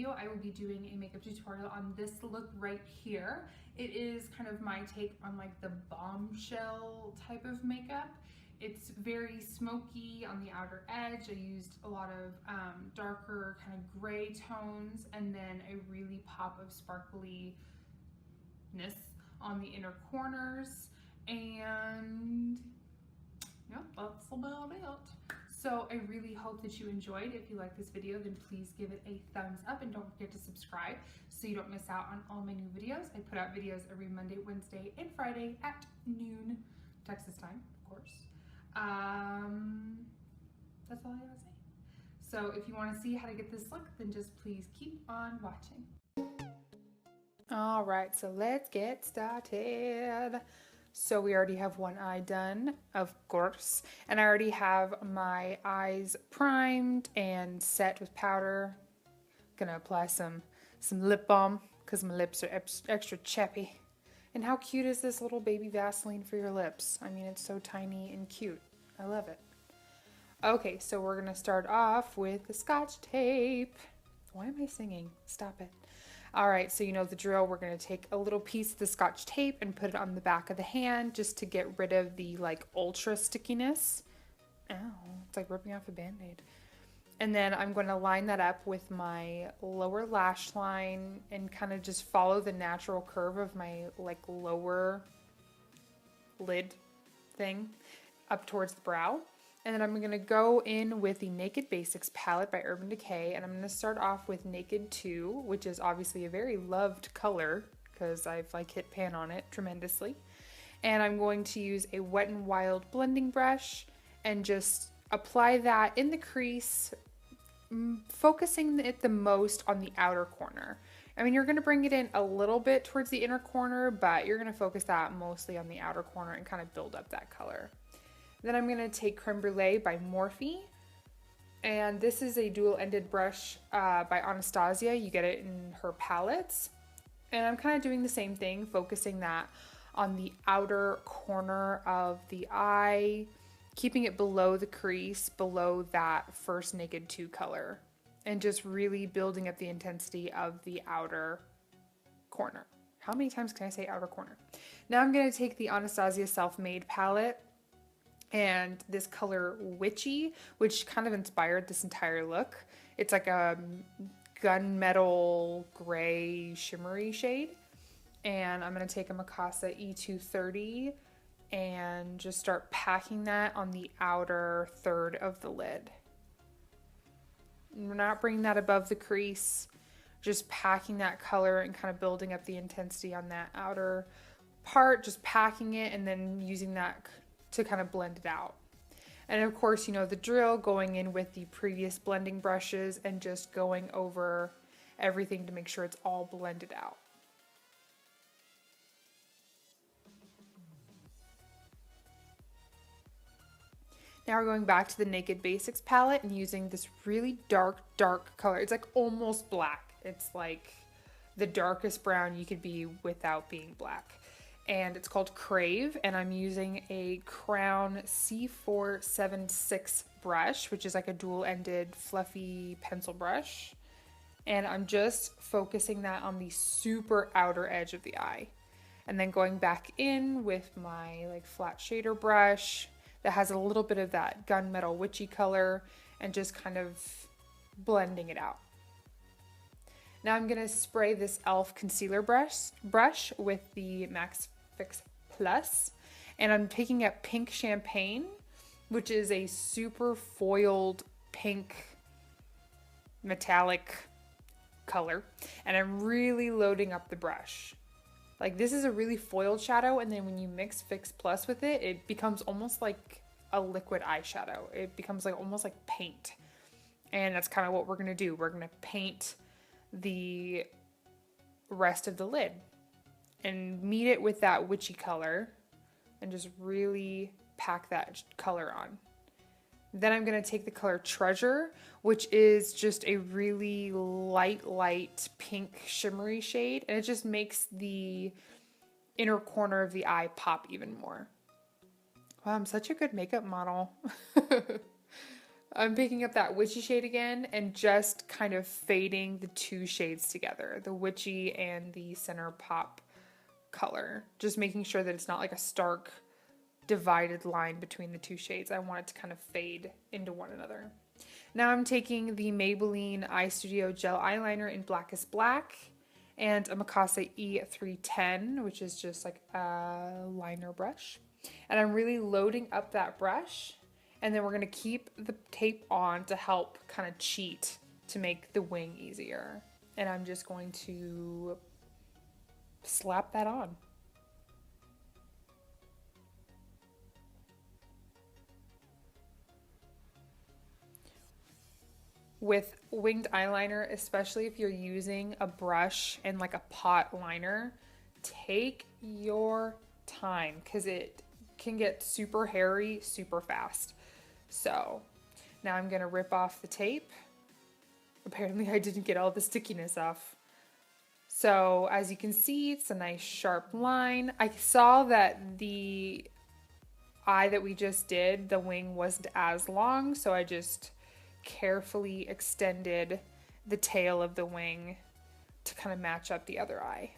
video, I will be doing a makeup tutorial on this look right here. It is kind of my take on like the bombshell type of makeup. It's very smoky on the outer edge. I used a lot of darker kind of gray tones and then a really pop of sparkliness on the inner corners. And yeah, that's about it. So I really hope that you enjoyed. If you like this video, then please give it a thumbs up and don't forget to subscribe so you don't miss out on all my new videos. I put out videos every Monday, Wednesday, and Friday at noon, Texas time, of course. That's all I gotta say. So if you want to see how to get this look, then just please keep on watching. All right, so let's get started. So we already have one eye done, of course, and I already have my eyes primed and set with powder. Gonna apply some lip balm because my lips are extra chappy. And how cute is this little baby Vaseline for your lips? I mean, it's so tiny and cute. I love it. Okay, so we're gonna start off with the Scotch tape. Why am I singing? Stop it. All right, so you know the drill. We're gonna take a little piece of the Scotch tape and put it on the back of the hand just to get rid of the like ultra stickiness. Ow, it's like ripping off a Band-Aid. And then I'm going to line that up with my lower lash line and kind of just follow the natural curve of my like lower lid thing up towards the brow. And then I'm going to go in with the Naked Basics palette by Urban Decay, and I'm going to start off with Naked 2, which is obviously a very loved color because I've like hit pan on it tremendously. And I'm going to use a Wet n Wild blending brush and just apply that in the crease, focusing it the most on the outer corner. I mean, you're going to bring it in a little bit towards the inner corner, but you're going to focus that mostly on the outer corner and kind of build up that color. Then I'm going to take Creme Brulee by Morphe, and this is a dual-ended brush by Anastasia. You get it in her palettes, and I'm kind of doing the same thing, focusing that on the outer corner of the eye, keeping it below the crease, below that first Naked 2 color, and just really building up the intensity of the outer corner. How many times can I say outer corner? Now I'm going to take the Anastasia Self-Made palette and this color Witchy, which kind of inspired this entire look. It's like a gunmetal gray shimmery shade. And I'm going to take a Mikasa E230 and just start packing that on the outer third of the lid. We're not bringing that above the crease, just packing that color and kind of building up the intensity on that outer part, just packing it and then using that to kind of blend it out. And of course, you know the drill, going in with the previous blending brushes and just going over everything to make sure it's all blended out. Now we're going back to the Naked Basics palette and using this really dark color. It's like almost black. It's like the darkest brown you could be without being black. And it's called Crave, and I'm using a Crown C476 brush, which is like a dual-ended fluffy pencil brush. And I'm just focusing that on the super outer edge of the eye. And then going back in with my like flat shader brush that has a little bit of that gunmetal witchy color and just kind of blending it out. Now I'm going to spray this e.l.f. concealer brush with the Max Fix Plus, and I'm taking up Pink Champagne, which is a super foiled pink metallic color, and I'm really loading up the brush. Like, this is a really foiled shadow, and then when you mix Fix Plus with it, it becomes almost like a liquid eyeshadow. It becomes like almost like paint, and that's kind of what we're gonna do. We're gonna paint the rest of the lid and meet it with that witchy color and just really pack that color on. Then I'm going to take the color Treasure, which is just a really light pink shimmery shade, and it just makes the inner corner of the eye pop even more. Wow, I'm such a good makeup model. I'm picking up that witchy shade again and just kind of fading the two shades together, the witchy and the center pop color. Just making sure that it's not like a stark divided line between the two shades. I want it to kind of fade into one another. Now I'm taking the Maybelline Eye Studio Gel Eyeliner in Blackest Black and a Mikasa E310, which is just like a liner brush. And I'm really loading up that brush, and then we're gonna keep the tape on to help kind of cheat to make the wing easier. And I'm just going to slap that on. With winged eyeliner, especially if you're using a brush and like a pot liner, take your time because it can get super hairy super fast. So now I'm gonna rip off the tape. Apparently I didn't get all the stickiness off. So as you can see, it's a nice sharp line. I saw that the eye that we just did, the wing wasn't as long, so I just carefully extended the tail of the wing to kind of match up the other eye.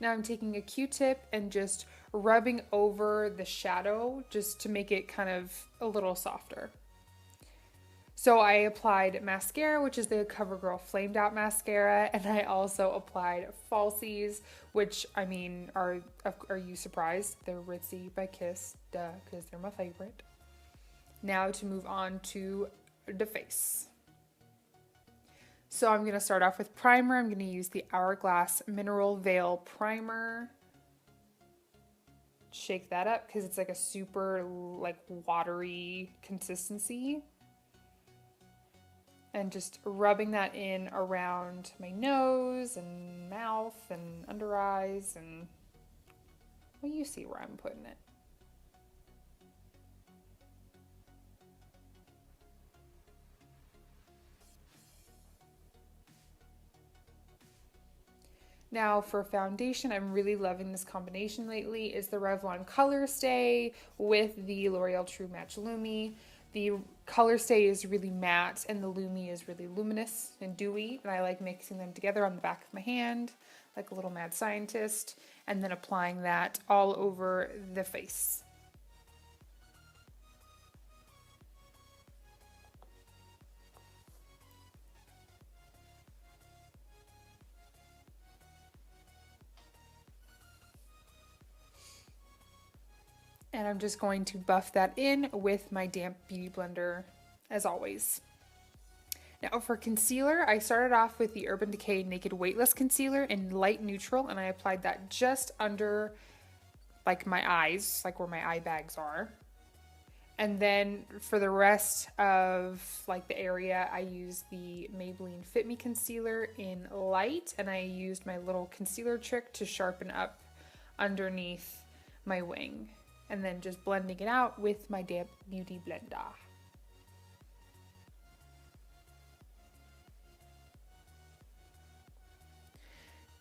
Now I'm taking a Q-tip and just rubbing over the shadow just to make it kind of a little softer. So I applied mascara, which is the CoverGirl Flamed Out Mascara, and I also applied falsies, which, I mean, are you surprised? They're Ritzy by Kiss, duh, because they're my favorite. Now to move on to the face. So I'm going to start off with primer. I'm going to use the Hourglass Mineral Veil Primer. Shake that up because it's like a super like watery consistency. And just rubbing that in around my nose and mouth and under eyes, and well, you see where I'm putting it. Now for foundation, I'm really loving this combination lately, is the Revlon Colorstay with the L'Oreal True Match Lumi. The Colorstay is really matte and the Lumi is really luminous and dewy, and I like mixing them together on the back of my hand like a little mad scientist, and then applying that all over the face. And I'm just going to buff that in with my damp beauty blender, as always. Now for concealer, I started off with the Urban Decay Naked Weightless Concealer in light neutral, and I applied that just under like my eyes, like where my eye bags are. And then for the rest of like the area, I used the Maybelline Fit Me Concealer in light, and I used my little concealer trick to sharpen up underneath my wing. And then just blending it out with my damp beauty blender.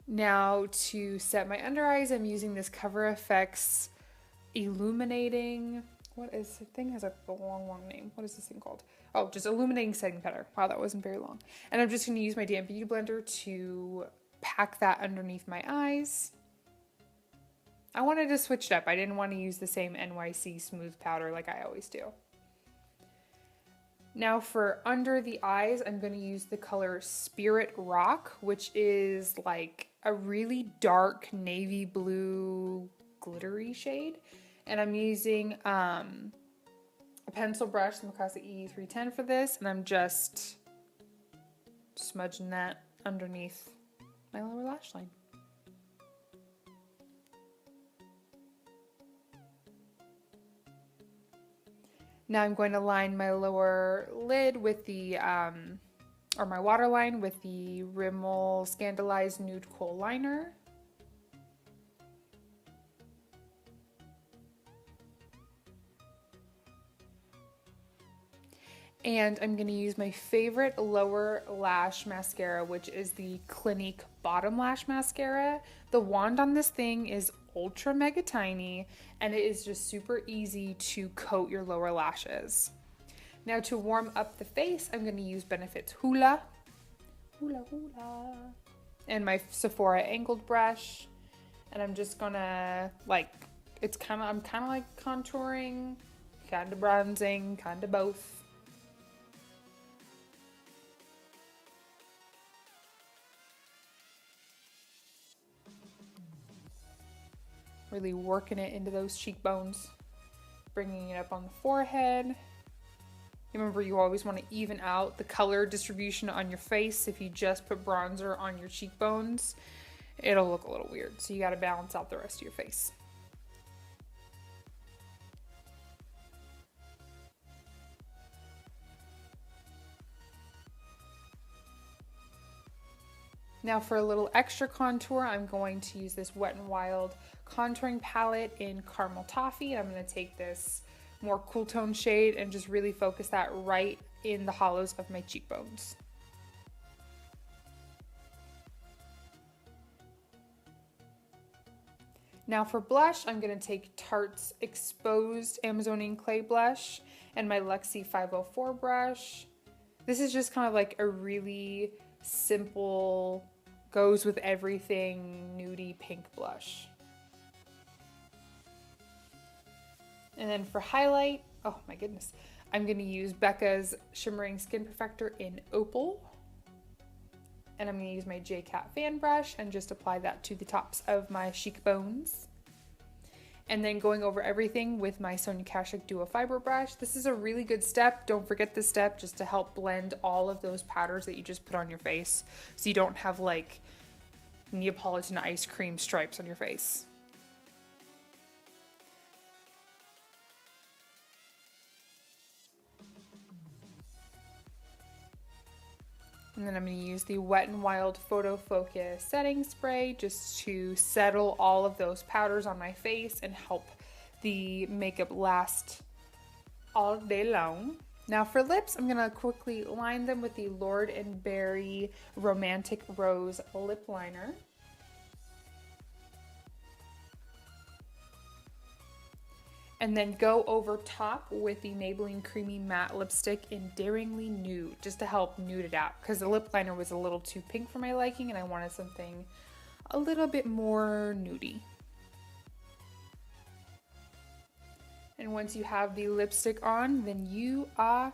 Now to set my under eyes, I'm using this Cover FX Illuminating. What is the thing? Has a long name. What is this thing called? Oh, just Illuminating Setting Powder. Wow, that wasn't very long. And I'm just going to use my damp beauty blender to pack that underneath my eyes. I wanted to switch it up. I didn't want to use the same NYC smooth powder like I always do. Now for under the eyes, I'm going to use the color Spirit Rock, which is like a really dark navy blue glittery shade. And I'm using a pencil brush, the Mikasa E310 for this, and I'm just smudging that underneath my lower lash line. Now I'm going to line my lower lid with the, or my waterline with the Rimmel Scandaleyes Nude Kohl Liner. And I'm going to use my favorite lower lash mascara, which is the Clinique Bottom Lash Mascara. The wand on this thing is ultra mega tiny, and it is just super easy to coat your lower lashes. Now to warm up the face, I'm going to use Benefit's Hoola. Hoola, hoola. And my Sephora angled brush. And I'm just gonna, like, I'm kind of like contouring, kind of bronzing, kind of both. Really working it into those cheekbones, bringing it up on the forehead. Remember, you always want to even out the color distribution on your face. If you just put bronzer on your cheekbones, it'll look a little weird. So you got to balance out the rest of your face. Now for a little extra contour, I'm going to use this Wet n Wild contouring palette in Caramel Toffee. I'm going to take this more cool tone shade and just really focus that right in the hollows of my cheekbones. Now for blush, I'm going to take Tarte's Exposed Amazonian Clay Blush and my Luxie 504 brush. This is just kind of like a really simple, goes with everything, nudie pink blush. And then for highlight, oh my goodness, I'm going to use Becca's Shimmering Skin Perfector in Opal. And I'm going to use my J-Cat fan brush and just apply that to the tops of my cheekbones. And then going over everything with my Sonia Kashuk Duo Fiber brush. This is a really good step. Don't forget this step, just to help blend all of those powders that you just put on your face, so you don't have like Neapolitan ice cream stripes on your face. And then I'm going to use the Wet n Wild Photo Focus setting spray just to settle all of those powders on my face and help the makeup last all day long. Now for lips, I'm going to quickly line them with the Lord & Berry Romantic Rose lip liner. And then go over top with the Maybelline Creamy Matte Lipstick in Daringly Nude, just to help nude it out, because the lip liner was a little too pink for my liking and I wanted something a little bit more nudie. And once you have the lipstick on, then you are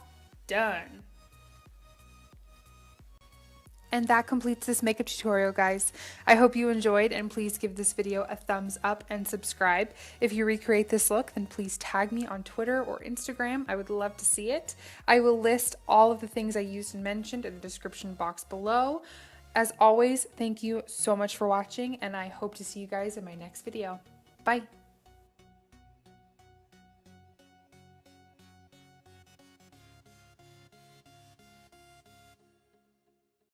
done. And that completes this makeup tutorial, guys. I hope you enjoyed, and please give this video a thumbs up and subscribe. If you recreate this look, then please tag me on Twitter or Instagram. I would love to see it. I will list all of the things I used and mentioned in the description box below. As always, thank you so much for watching, and I hope to see you guys in my next video. Bye.